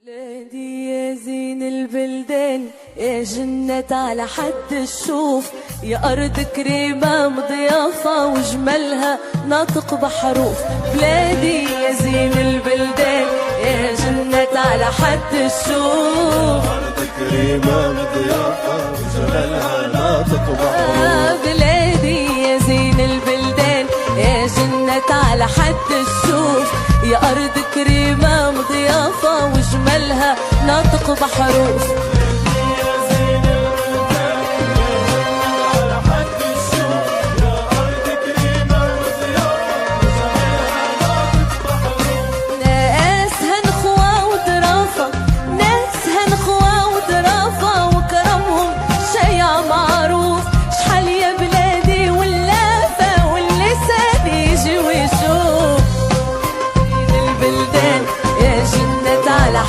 بلادي يا زين البلدان يا جنة على حد الشوف، يا أرض كريمة مضيافة وجمالها ناطق بحروف. بلادي يا زين البلدان يا جنة على حد الشوف، أرض كريمة مضيافة وجمالها ناطق بحروف. بلادي يا زين البلدان يا جنة على حد الشوف، يا أرض كريمة مضيافة وجمالها ناطق بحروف.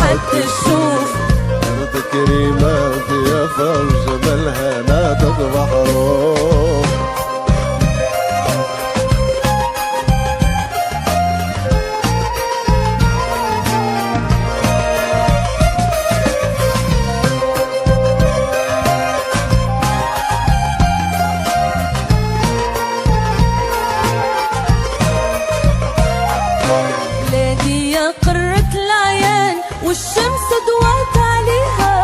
حد الشوف أرض كريمة ضيافة وجمالها ناطق بحروف. بلادي يا قرة العيان والشمس ضوات عليها،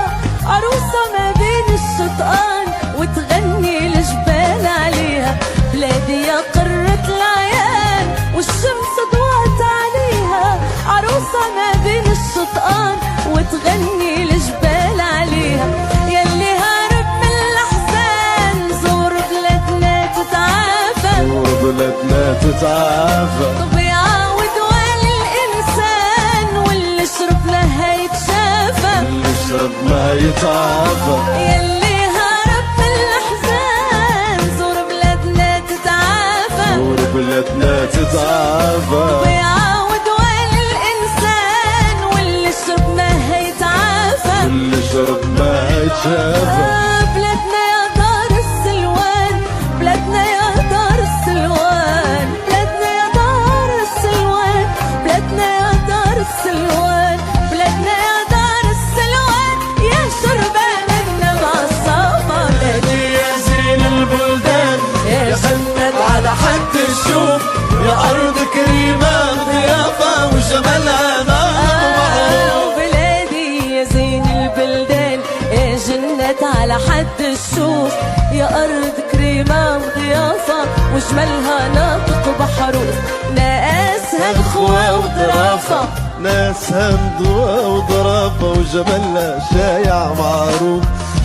عروسة ما بين الشطآن وتغني الجبال عليها. بلادي يا قرة العيان والشمس ضوات عليها، عروسة ما بين الشطآن وتغني الجبال عليها. يلي هارب من الأحزان زور بلادنا تتعافى، زور بلادنا تتعافى. طبيعة ودوال الإنسان واللي شرب لها يتشافى، اللي شرب ما يتعافى. يلي هارب من الأحزان زور بلادنا تتعافى، زور بلادنا تتعافى. طبيعة ودوال الإنسان واللي شرب ما يتعافى، اللي شرب ما يتشافى. بلادنا يا دار السلوان، بلادنا يا دار السلوان، بلادنا يا دار السلوان، بلادنا يا دار السلوان، بلادنا يا دار السلوان، يا شربان النبع الصافى. بلادي يا زين البلدان يا جنة على حد الشوف، يا أرض كريمة ضيافة وجمالها ناطق بحروف. بلادي يا زين البلدان يا جنة على حد الشوف، يا أرض كريمة وضيافة وجمالها ناطق بحروف. ناسها نخوة وظرافة، ناسها نضوى وضرافة وجمالها شايع معروف.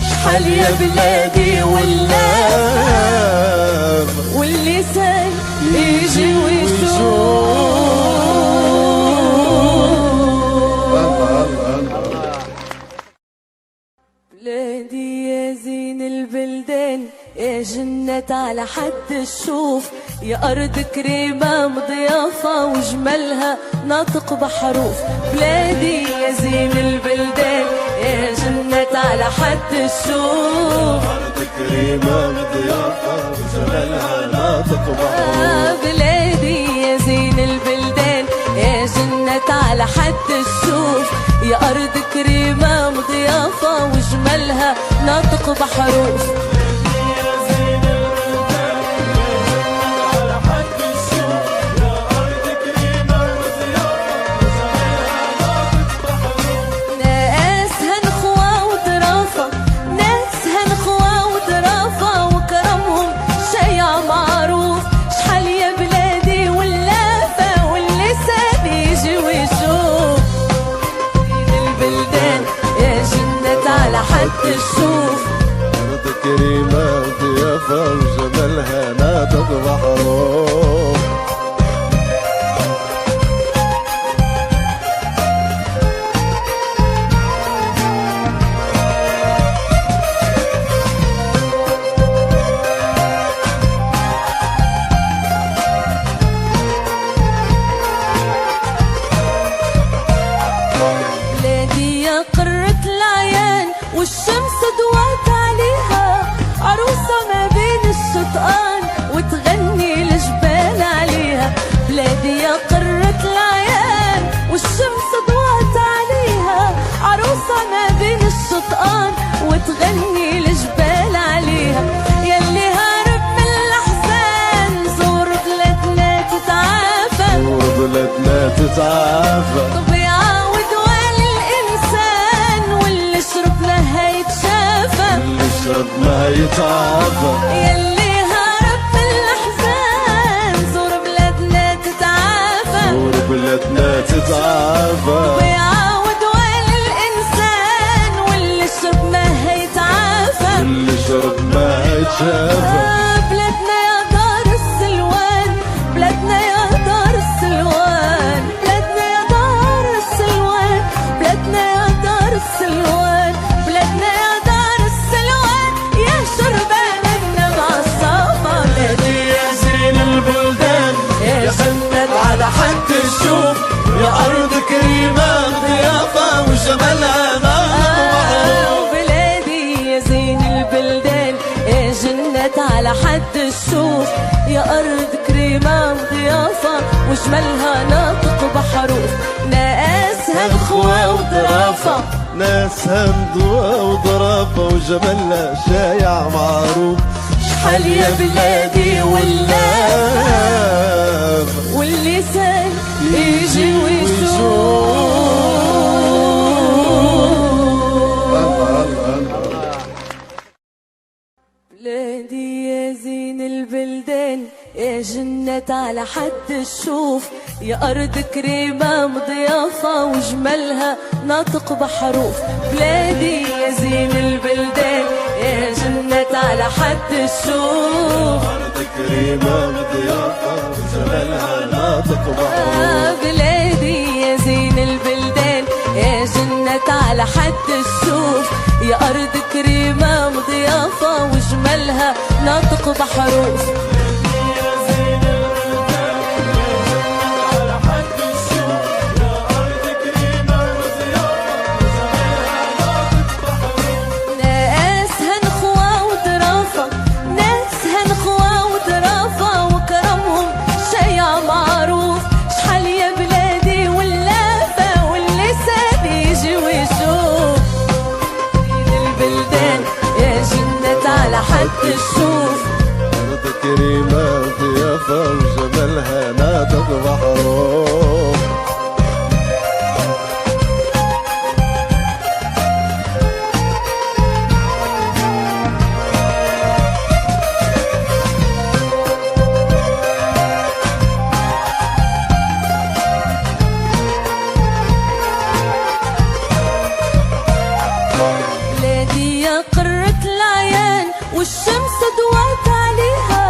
شحال يا بلادي واللسان يجي ويشوف. بلادي يا زين البلدان يا جنة على حد الشوف، يا أرض كريمة مضيافة وجمالها ناطق بحروف. بلادي يا زين البلدان يا جنة على حد الشوف، أرض كريمة ضيافة وجمالها ناطق بحروف. بلادي يا زين البلدان يا جنة على حد الشوف، يا أرض كريمة مضيافة وجمالها ناطق بحروف. محروم. بلادي يا قرة العيان والشمس ضوات عليها، عروسة ما بين الشطآن وتغني الجبال عليها. بلادي يا قرة العيان والشمس ضوات عليها، عروسة ما بين الشطآن وتغني الجبال عليها. يلي هارب من الأحزان زور بلادنا تتعافى، زور بلادنا تتعافى. طبيعة ودوال الإنسان واللي شرب لها يتشافى، اللي شرب ما يتعافى. يلي هارب من الأحزان زور بلادنا تتعافى، زور بلادنا تتعافى. طبيعة ودوال الإنسان واللي شرب ما يتعافى، اللي شرب ما يتشافى. بلادنا يا دار السلوان، بلادنا يا دار السلوان، بلادنا يا دار السلوان، بلادنا يا دار السلوان، بلادنا يا دار السلوان، يا شربان النبع الصافى. بلادي يا زين البلدان، يا سند على حد الشوف، يا أرض كريمة ضيافة وجمالها معروف. بلادي يا زين البلدان، يا جنة على حد الشوف، يا أرض كريمة وضيافة وجمالها ناطق بحروف. ناسها الخوة وظرافة، ناسها مضوى وظرافة وجمالها شايع معروف. شحال يا بلادي واللام واللسان يجي ويشوف. بلادي يا زين البلدان، يا جنة على حد الشوف، يا أرض كريمة مضيافة وجمالها ناطق بحروف. بلادي يا زين البلدان، يا جنة على حد الشوف، أرض كريمة ضيافة وجمالها ناطق بحروف. بلادي يا زين البلدان، يا جنة على حد الشوف، يا أرض كريمة مضيافة وجمالها ناطق بحروف. ناسها نخوة وظرافة، ناسها نخوة وظرافة وكرمهم شيع معروف. شحال يا بلادي واللافة واللسان يجي ويشوف. البلدان يا جنة على حد الشوف، أرض كريمة ضيافة وجمالها ناطق بحروف. بلادي يا قرة العيان والشمس ضوات عليها،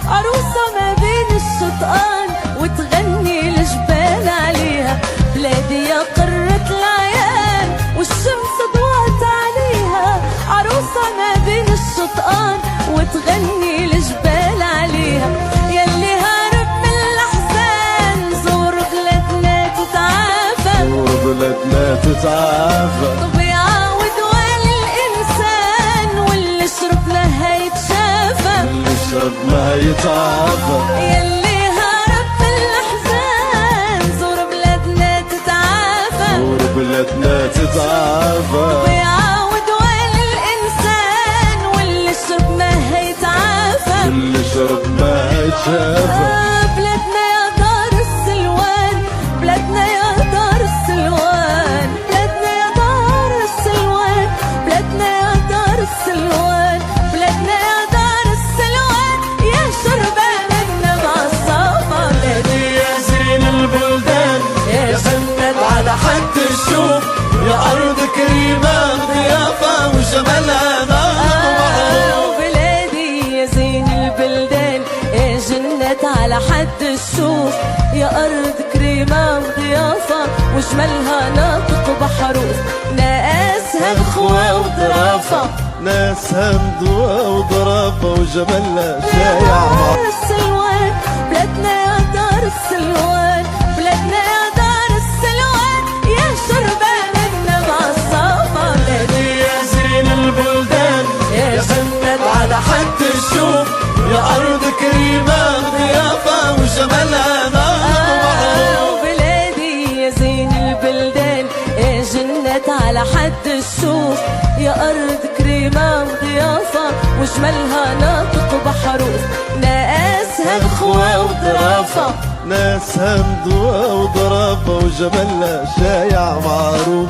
عروسة ما بين الشطآن وتغني الجبال عليها. بلادي يا قرة العيان والشمس ضوات عليها، عروسة ما بين الشطآن وتغني الجبال عليها. يلي هارب من الأحزان زور بلادنا تتعافى، زور بلادنا تتعافى. طبيعة ودوال الإنسان واللي شرب لها يتشافى، اللي شرب ما يتعافى. يلي هارب من الأحزان زور بلادنا تتعافى، زور بلادنا تتعافى. طبيعة ودوال الإنسان واللي شرب ما يتعافى. اللي شرب ما يتشافى. بلادنا يا دار السلوان، بلادنا يا دار السلوان، بلادنا يا دار السلوان، بلادنا يا دار السلوان، بلادنا يا دار السلوان، يا شربان النبع الصافى. بلادي يا زين البلدان، يا سند على حد الشوف، يا أرض كريمة ضيافة وجمالها ناطق بحروف. بلادي يا زين البلدان، يا جنة على حد الشوف، يا أرض كريمة وضيافة وجمالها ناطق بحروف، ناسها نخوة وظرافة، ناسها ندوة وظرافة وجمالها شايع دار السلوان بلادنا يا دار السلوان، بلادنا يا دار السلوان، يا شربان النبع الصافى، بلادي يا زين البلدان يا جنة على حد الشوف، يا أرض كريمة ضيافة وجمالها ناطق بحروف. بلادي يا زين البلدان يا جنة على حد الشوف، يا أرض كريمة وضيافة وجمالها ناطق بحروف، ناسها نخوة وظرافة، ناسها ندوة وظرافة وجمالها شايع معروف.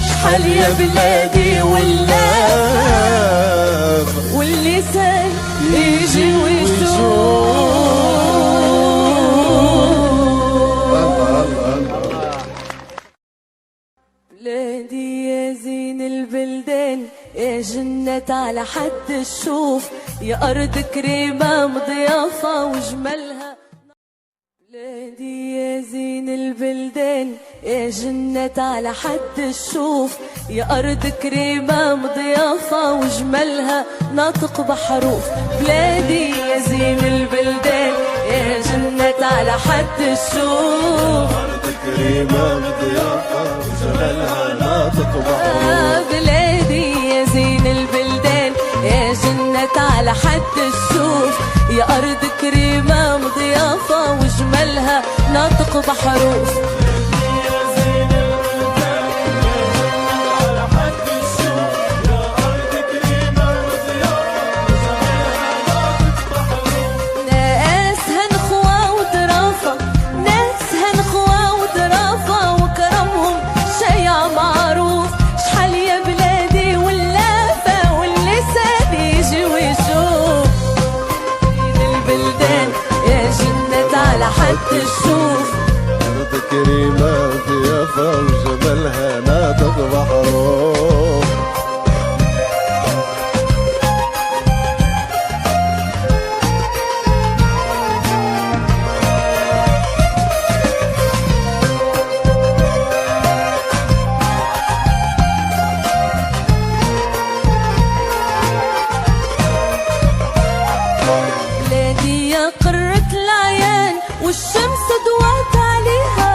شحال يا بلادي واللام واللسان يجي ويشوف. بلادي يا زين البلدان يا جنة على حد الشوف، يا أرض كريمة مضيافة وجمالها. بلادي يا زين البلدان يا جنة على حد الشوف، يا أرض كريمة مضيافة وجمالها ناطق بحروف، بلادي يا زين البلدان يا جنة على حد الشوف، أرض كريمة مضيافة وجمالها ناطق بحروف. بلادي يا زين البلدان يا جنة على حد الشوف، يا أرض كريمة مضيافة وجمالها ناطق بحروف، ناسها نخوة وظرافة، ناسها نخوة وظرافة وكرمهم شيع معروف، شحال يا بلادي واللافة واللسان يجي ويشوف. البلدان يا جنة على حد الشوف، أرض كريمة ضيافة وجمالها ناطق بحروف. بلادي يا قرة العيان والشمس ضوات عليها،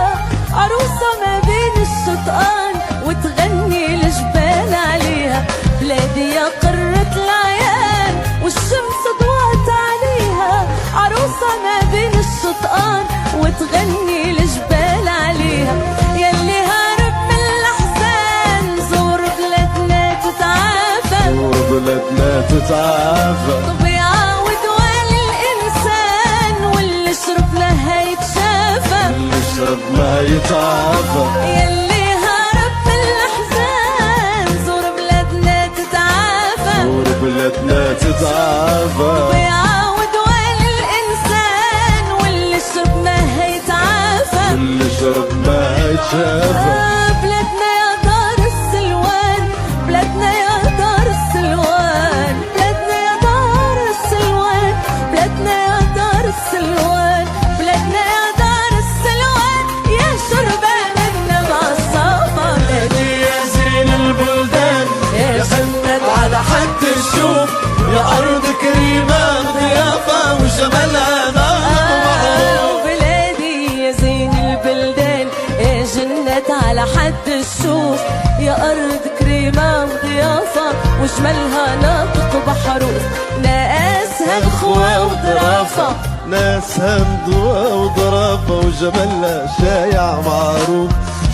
عروسة ما بين الشطآن وتغني الجبال عليها، بلادي يا قرة العيان والشمس ضوات عليها، عروسة ما بين الشطآن وتغني الجبال عليها، يلي هارب من الأحزان زور بلادنا تتعافى، زور بلادنا تتعافى، طبيعة ودوال الإنسان واللي شرب لها يتشافى، اللي يشرب ما يتعافى. يلي هارب من الأحزان زور بلادنا تتعافى، زور بلادنا تتعافى، طبيعة ودوال الإنسان واللي شرب لها يتعافى، اللي شرب ما يتشافى. بلادنا يا دار السلوان، بلادنا يا دار السلوان، بلادنا يا دار السلوان، بلادنا يا دار السلوان، بلادنا يا دار السلوان، يا شربان النبع الصافى، بلادي يا زين البلدان يا جنة على حد الشوف، يا أرض كريمة ضيافة وجمالها ناطق بحروف. بلادي يا زين البلدان يا جنة على حد الشوف، يا أرض كريمة وضيافة وجمالها ناطق بحروف، ناسها نخوة وظرافة، ناسها ندوة وظرافة وجمالها شايع معروف.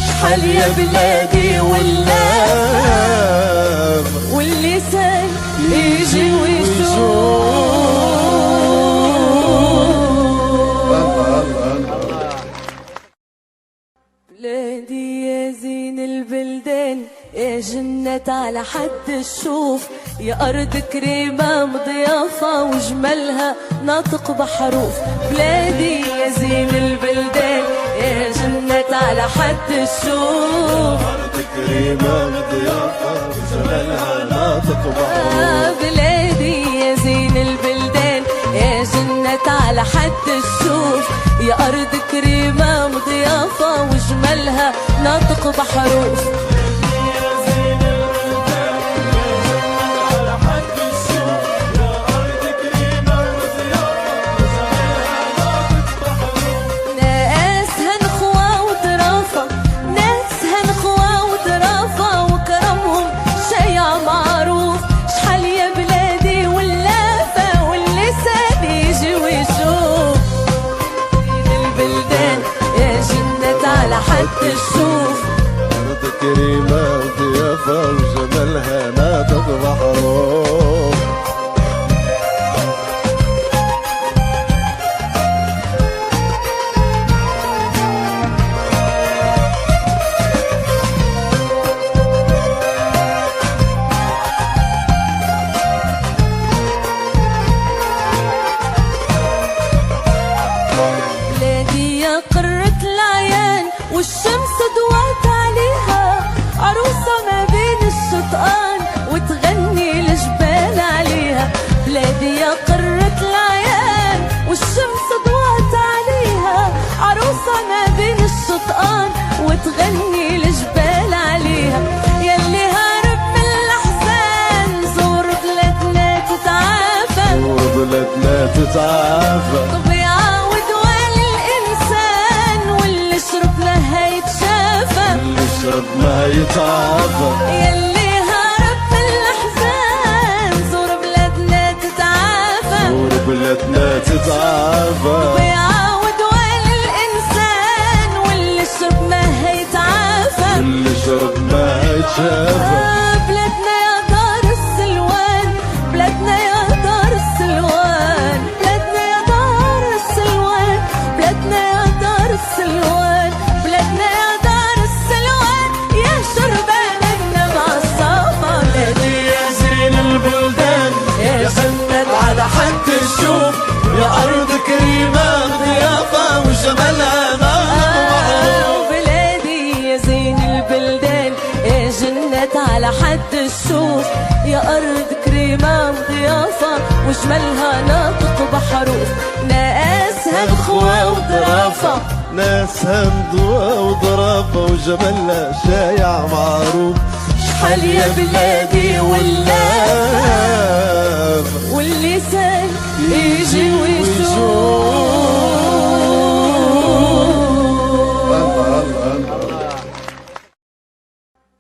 شحال يا بلادي واللام واللسان يجي ويشوف. بلادي يا زين البلدان يا جنة على حد الشوف، يا أرض كريمة مضيافة وجمالها ناطق بحروف، بلادي يا زين البلدان يا جنة على حد الشوف، أرض كريمة ضيافة وجمالها ناطق بحروف. بلادي يا زين البلدان يا جنة على حد الشوف، ضيافة وجمالها ناطق بحروف. حد الشوف أرض كريمة وضيافة وجمالها ناطق بحروف. بلادي يا قرة العيان والشمس ضوات عليها، عروسة ما بين الشطآن وتغني الجبال عليها. بلادي يا قرة العيان والشمس ضوات عليها، عروسة ما بين الشطآن وتغني الجبال عليها. يلي هارب من الأحزان زور بلادنا تتعافى، زور بلادنا تتعافى. يشرب ما يتعافى. يلي هارب من الأحزان زور بلادنا تتعافى، زور بلادنا تتعافى. ويعاود وين الإنسان واللي شرب ما هيتعافى، واللي شرب ما هيتشافى. بلادنا يا دار السلوان، بلادنا يا دار السلوان، بلادنا يا دار السلوان، بلادنا يا دار السلوان، بلادنا يا دار السلوان يا شربان النبع الصافى. بلادي يا زين البلدان يا سند على حد الشوف، يا أرض كريمة ضيافة وجمالها ناطق بحروف. بلادي يا زين البلدان يا جنة على حد الشوف، يا أرض كريمة ضيافة وجمالها ناطق بحروف. ناسها نخوة وظرافة، ناسها نضوى وظرافة وجمالها شايع معروف. شحال يا بلادي ولاف واللسان يجي ويشوف.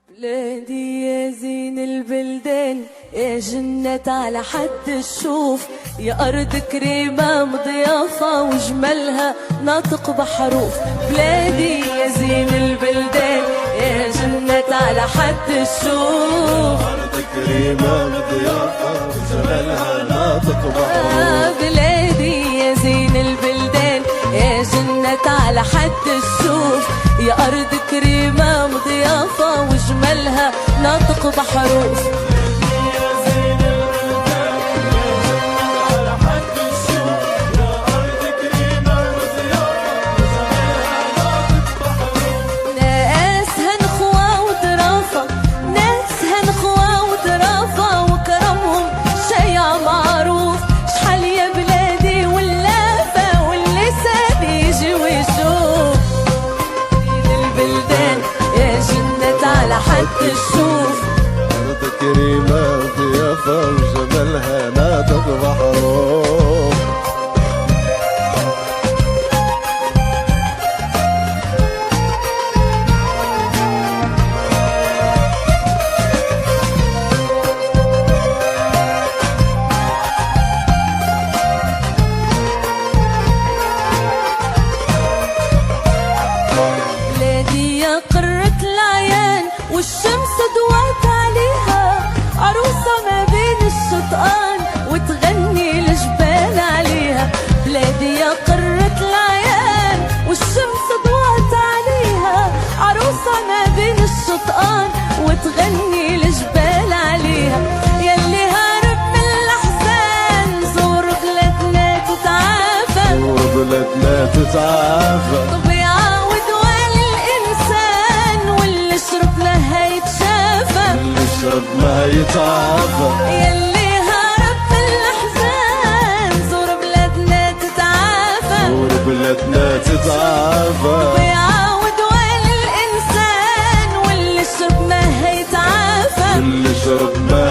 بلادي يا زين البلدان يا جنة على حد الشوف، يا أرض كريمة مضيافة وجمالها ناطق بحروف. بلادي يا زين البلدان يا جنة على حد الشوف، أرض كريمة مضيافة وجمالها ناطق بحروف. بلادي يا زين البلدان يا جنة على حد الشوف، يا أرض كريمة مضيافة وجمالها ناطق بحروف. حد الشوف أرض كريمة ضيافة وجمالها ناطق بحروف. بلادي يا قرة العيان والشمس ضوات عليها، عروسة ما بين الشطآن وتغني الجبال عليها. بلادي يا قرة العيان والشمس ضوات عليها، عروسة ما بين الشطآن وتغني الجبال عليها. يلي هارب من الأحزان زور بلادنا تتعافى، زور بلادنا تتعافى. يشرب ما يتعافى. يلي هارب من الأحزان زور بلادنا تتعافى، زور بلادنا تتعافى. يشرب ما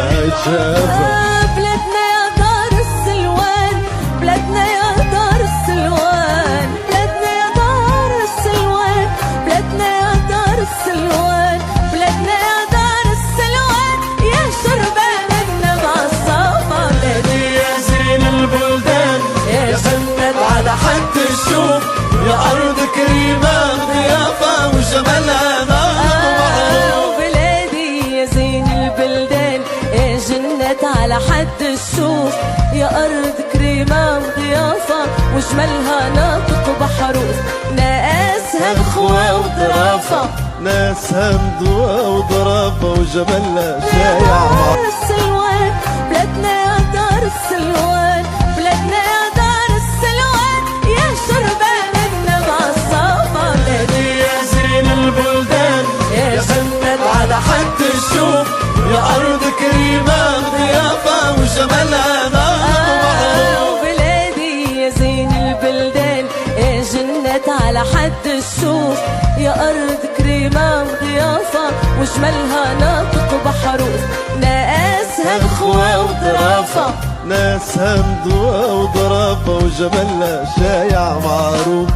شافه. بلادنا يا دار السلوان، بلادنا يا دار السلوان، بلادنا يا دار السلوان، بلادنا يا دار السلوان، بلادنا يا دار السلوان، يا شربان النبع الصافا. بلادي يا زين البلدان يا جنة على حد الشوف، يا أرض كريمة ضيافة وجمالها ناطق معروف. بلادي يا زين البلدان يا جنة على حد الشوف، يا أرض كريمة وضيافة وجمالها ناطق بحروف. ناسها نخوة وظرافة، ناسها مضوى وظرافة وجمالها شايع دار السلوان، بلادنا يا دار السلوان، بلادنا يا دار السلوان، يا شربان النبع الصافا. بلادي يا زين البلدان يا جنة على حد الشوف، يا أرض كريمة ضيافة وجمالها ناطق معروف. بلادي يا زين البلدان يا جنة على حد الشوف، يا أرض كريمة وضيافة وجمالها ناطق بحروف. ناسها نخوة وظرافة، ناسها مضوى وظرافة وجمالها شايع معروف.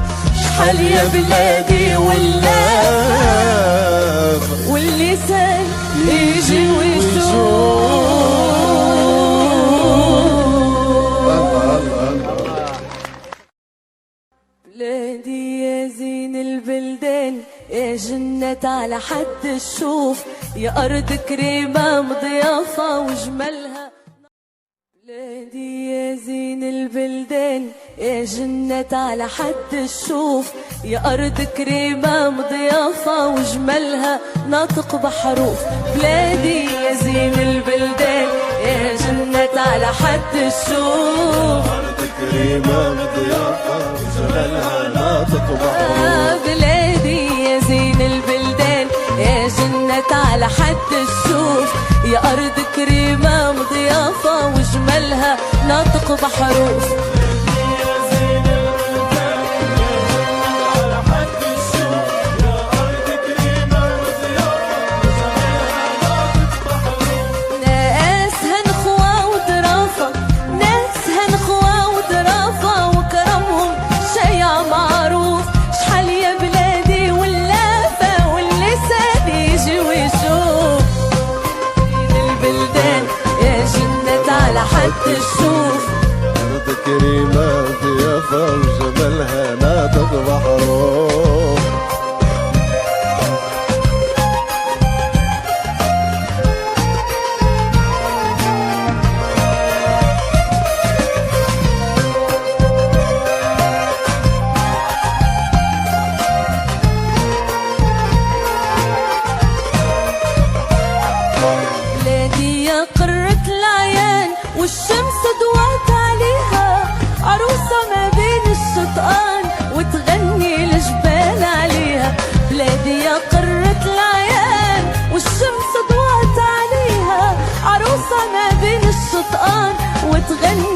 شحال يا بلادي واللام واللسان يجي ويشوف. بلادي يا زين البلدان يا جنة على حد الشوف، يا أرض كريمة مضيافة وجمالها. بلادي يا زين البلدان يا جنة على حد الشوف، يا أرض كريمة مضيافة وجمالها ناطق بحروف. بلادي يا زين البلدان يا جنة على حد الشوف، أرض كريمة ضيافة وجمالها ناطق معروف. بلادي يا زين البلدان يا جنة على حد الشوف، يا أرض كريمة مضيافة وجمالها ناطق بحروف. ناسها نخوة وظرافة، ناسها نخوة وظرافة وكرمهم شيع معروف. شحال يا بلادي واللافة واللسان يجي ويشوف. البلدان يا جنة على حد الشوف، أرض كريمة ضيافة وجمالها ناطق معروف. بلادي يا قرة العيان والشمس ضوات عليها، عروسة ما بين الشطآن وتغني الجبال عليها. بلادي يا قرة العيان والشمس ضوات عليها، عروسة ما بين الشطآن وتغني